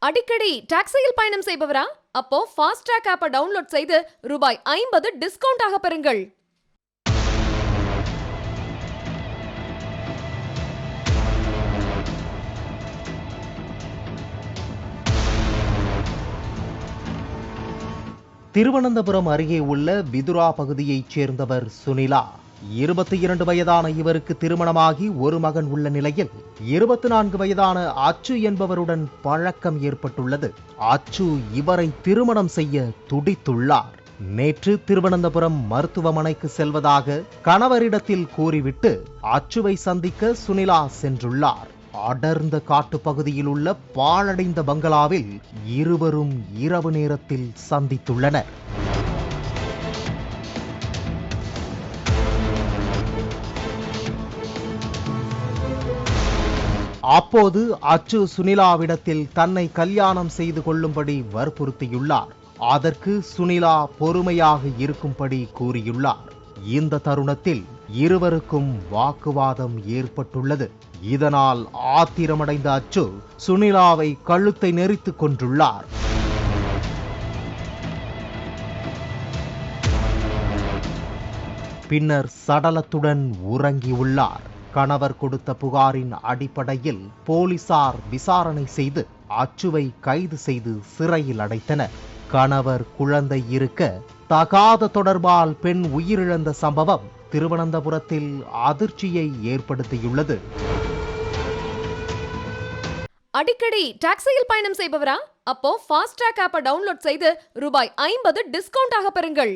அடிக்கடி டாக்ஸியில் பயணம் செய்பவரா? அப்போ ஃபாஸ்ட் ட்ராக் ஆப்பை டவுன்லோட் செய்து ரூபாய் 50 டிஸ்கவுண்ட் ஆக பெறுங்கள். திருவனந்தபுரம் அருகே உள்ள விதுரா பகுதியைச் சேர்ந்தவர் சுனிலா. 22 வயதான இவருக்கு திருமணமாகி ஒரு மகன் உள்ள நிலையில் 24 வயதான அச்சு என்பவருடன் பழக்கம் ஏற்பட்டுள்ளது. அச்சு இவரை திருமணம் செய்ய துடித்துள்ளார். நேற்று திருவனந்தபுரம் மருத்துவமனைக்கு செல்வதாக கணவரிடத்தில் கூறிவிட்டு அச்சுவை சந்திக்க சுனிலா சென்றுள்ளார். அடர்ந்த காட்டு பகுதியில் உள்ள பாழடைந்த பங்களாவில் இருவரும் இரவு நேரத்தில் சந்தித்துள்ளனர். அப்போது அச்சு சுனிலாவிடத்தில் தன்னை கல்யாணம் செய்து கொள்ளும்படி வற்புறுத்தியுள்ளார். அதற்கு சுனிலா பொறுமையாக இருக்கும்படி கூறியுள்ளார். இந்த தருணத்தில் இருவருக்கும் வாக்குவாதம் ஏற்பட்டுள்ளது. இதனால் ஆத்திரமடைந்த அச்சு சுனிலாவை கழுத்தை நெரித்துக் கொன்றுள்ளார். பின்னர் சடலத்துடன் உறங்கியுள்ளார். கணவர் கொடுத்த புகாரின் அடிப்படையில் போலீசார் விசாரணை செய்து அச்சுவை கைது செய்து சிறையில் அடைத்தனர். கணவர் குழந்தை இருக்க தகாத தொடர்பால் பெண் உயிரிழந்த சம்பவம் திருவனந்தபுரத்தில் அதிர்ச்சியை ஏற்படுத்தியுள்ளது. அடிக்கடி டாக்ஸியில் பயணம் செய்பவரா? அப்போ ஃபாஸ்ட் ட்ராக் ஆப்பை டவுன்லோட் செய்து ரூபாய் 50 டிஸ்கவுண்ட் ஆக பெறுங்கள்.